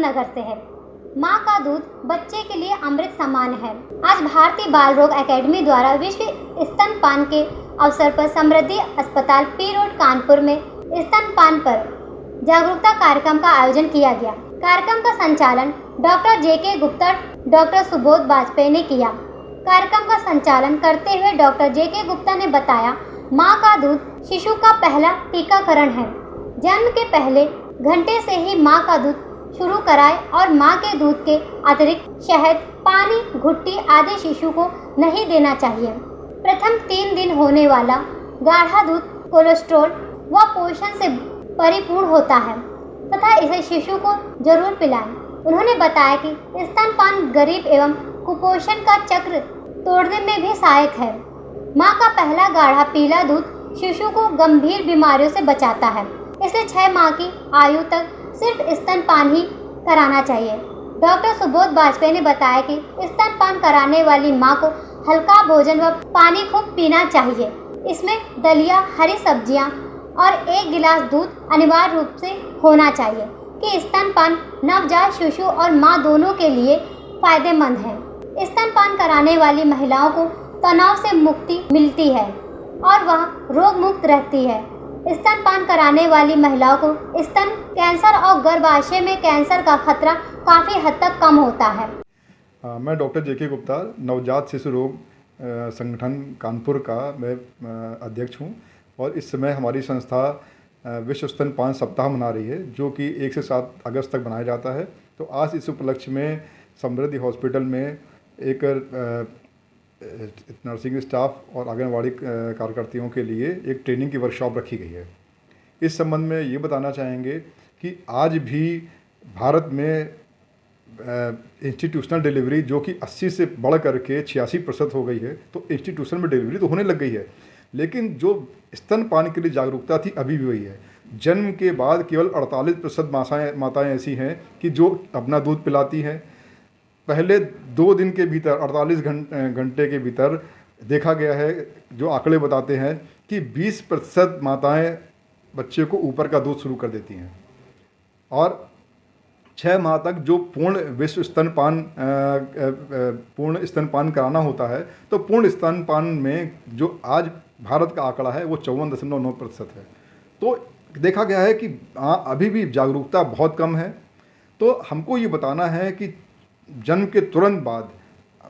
रामनगर से है। माँ का दूध बच्चे के लिए अमृत समान है। आज भारतीय बाल रोग एकेडमी द्वारा विश्व स्तनपान के अवसर पर समृद्धि अस्पताल पी रोड कानपुर में स्तनपान पर जागरूकता कार्यक्रम का आयोजन किया गया। कार्यक्रम का संचालन doctor JK. Gupta, doctor Subodh Vajpayee ने किया। कार्यक्रम का संचालन करते हुए डॉक्टर जे.के. गुप्ता ने बताया, माँ का दूध शिशु का पहला टीकाकरण है। जन्म के पहले घंटे से ही माँ का दूध शुरू कराएं और माँ के दूध के अतिरिक्त शहद, पानी, घुट्टी आदि शिशु को नहीं देना चाहिए। प्रथम 3 दिन होने वाला गाढ़ा दूध कोलेस्ट्रॉल व पोषण से परिपूर्ण होता है तथा इसे शिशु को जरूर पिलाएं। उन्होंने बताया कि स्तनपान गरीब एवं कुपोषण का चक्र तोड़ने में भी सहायक है। माँ का पहला गाढ़ा पीला दूध शिशु को गंभीर बीमारियों से बचाता है, इसलिए 6 माह की आयु तक सिर्फ स्तनपान ही कराना चाहिए। डॉक्टर सुबोध वाजपेयी ने बताया कि स्तनपान कराने वाली माँ को हल्का भोजन व पानी खूब पीना चाहिए। इसमें दलिया, हरी सब्जियाँ और 1 गिलास दूध अनिवार्य रूप से होना चाहिए कि स्तनपान नवजात शिशु और माँ दोनों के लिए फायदेमंद है। स्तनपान कराने वाली महिलाओं को तनाव से मुक्ति मिलती है और वह रोग मुक्त रहती है। स्तनपान कराने वाली महिलाओं को स्तन कैंसर और गर्भाशय में कैंसर का खतरा काफ़ी हद तक कम होता है। मैं डॉक्टर जे.के. गुप्ता, नवजात शिशु रोग संगठन कानपुर का मैं अध्यक्ष हूँ और इस समय हमारी संस्था विश्व स्तनपान सप्ताह मना रही है, जो कि 1 से 7 अगस्त तक मनाया जाता है। तो आज इस उपलक्ष्य में समृद्धि हॉस्पिटल में एक नर्सिंग स्टाफ और आंगनवाड़ी कार्यकर्तियों के लिए एक ट्रेनिंग की वर्कशॉप रखी गई है। इस संबंध में ये बताना चाहेंगे कि आज भी भारत में इंस्टीट्यूशनल डिलीवरी जो कि 80 से बढ़ करके 86% हो गई है, तो इंस्टीट्यूशन में डिलीवरी तो होने लग गई है, लेकिन जो स्तनपान के लिए जागरूकता थी अभी भी वही है। जन्म के बाद केवल 48% माताएँ ऐसी हैं कि जो अपना दूध पिलाती हैं। पहले 2 दिन के भीतर 48 घंटे के भीतर देखा गया है, जो आंकड़े बताते हैं कि 20% माताएँ बच्चे को ऊपर का दूध शुरू कर देती हैं और 6 माह तक जो पूर्ण स्तनपान कराना होता है, तो पूर्ण स्तनपान में जो आज भारत का आंकड़ा है वो 54.9% है। तो देखा गया है कि अभी भी जागरूकता बहुत कम है। तो हमको ये बताना है कि जन्म के तुरंत बाद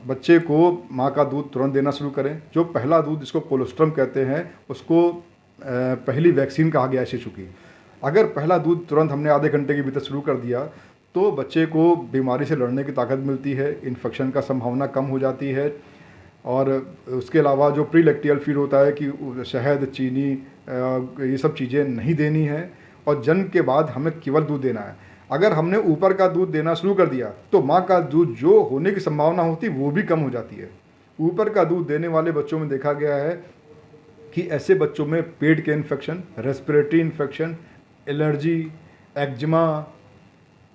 बच्चे को माँ का दूध तुरंत देना शुरू करें। जो पहला दूध, जिसको कोलोस्ट्रम कहते हैं, उसको पहली वैक्सीन कहा गया है शिशु की। अगर पहला दूध तुरंत हमने आधे घंटे के भीतर शुरू कर दिया तो बच्चे को बीमारी से लड़ने की ताकत मिलती है, इन्फेक्शन का संभावना कम हो जाती है। और उसके अलावा जो प्री लैक्टियल फीड होता है कि शहद, चीनी, ये सब चीज़ें नहीं देनी है और जन्म के बाद हमें केवल दूध देना है। अगर हमने ऊपर का दूध देना शुरू कर दिया तो माँ का दूध जो होने की संभावना होती है वो भी कम हो जाती है। ऊपर का दूध देने वाले बच्चों में देखा गया है कि ऐसे बच्चों में पेट के infection, respiratory infection, allergy, eczema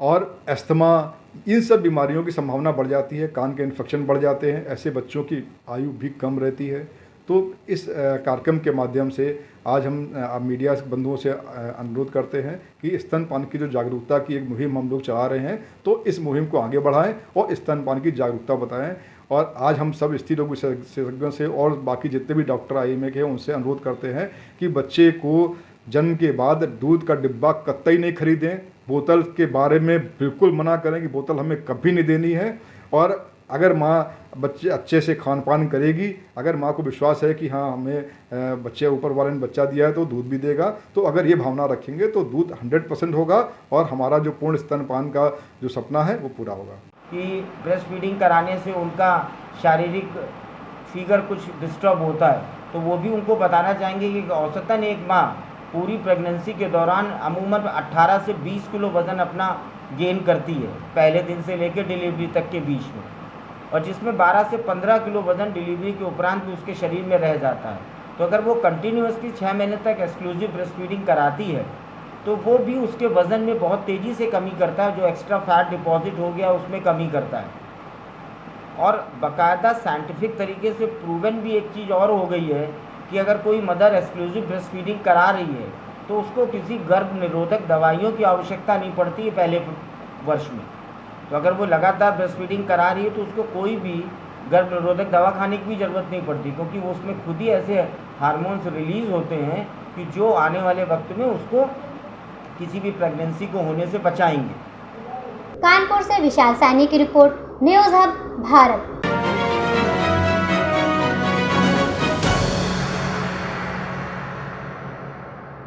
और अस्थमा, इन सब बीमारियों की संभावना बढ़ जाती है। कान के इन्फेक्शन बढ़ जाते हैं। ऐसे बच्चों की आयु भी कम रहती है। तो इस कार्यक्रम के माध्यम से आज हम मीडिया बंधुओं से अनुरोध करते हैं कि स्तनपान की जो जागरूकता की एक मुहिम हम लोग चला रहे हैं, तो इस मुहिम को आगे बढ़ाएं और स्तनपान की जागरूकता बताएं। और आज हम सब स्त्री रोग विशेषज्ञों से और बाकी जितने भी डॉक्टर IMA के हैं उनसे अनुरोध करते हैं कि बच्चे को जन्म के बाद दूध का डिब्बा कतई नहीं खरीदें। बोतल के बारे में बिल्कुल मना करें कि बोतल हमें कभी नहीं देनी है। और अगर माँ बच्चे अच्छे से खान पान करेगी, अगर माँ को विश्वास है कि हाँ हमें बच्चे ऊपर वाले ने बच्चा दिया है तो दूध भी देगा, तो अगर ये भावना रखेंगे तो दूध 100% होगा और हमारा जो पूर्ण स्तनपान का जो सपना है वो पूरा होगा। कि ब्रेस्ट फीडिंग कराने से उनका शारीरिक फिगर कुछ डिस्टर्ब होता है, तो वो भी उनको बताना चाहेंगे कि औसतन एक माँ पूरी प्रेगनेंसी के दौरान अमूमन 18 से 20 किलो वज़न अपना गेन करती है पहले दिन से लेकर डिलीवरी तक के बीच में, और जिसमें 12 से 15 किलो वज़न डिलीवरी के उपरांत भी उसके शरीर में रह जाता है। तो अगर वो कंटिन्यूसली 6 महीने तक एक्सक्लूसिव ब्रेस्ट फीडिंग कराती है तो वो भी उसके वज़न में बहुत तेज़ी से कमी करता है, जो एक्स्ट्रा फैट डिपॉजिट हो गया उसमें कमी करता है। और बाकायदा साइंटिफिक तरीके से प्रूवन भी एक चीज़ और हो गई है कि अगर कोई मदर एक्सक्लूसिव ब्रेस्ट फीडिंग करा रही है तो उसको किसी गर्भ निरोधक दवाइयों की आवश्यकता नहीं पड़ती है पहले वर्ष में। तो अगर वो लगातार ब्रेस्ट फीडिंग करा रही है तो उसको कोई भी गर्भ निरोधक दवा खाने की भी ज़रूरत नहीं पड़ती, क्योंकि वो उसमें खुद ही ऐसे हार्मोन्स रिलीज़ होते हैं कि जो आने वाले वक्त में उसको किसी भी प्रेगनेंसी को होने से बचाएंगे। कानपुर से विशाल सैनी की रिपोर्ट, न्यूज़ हब भारत।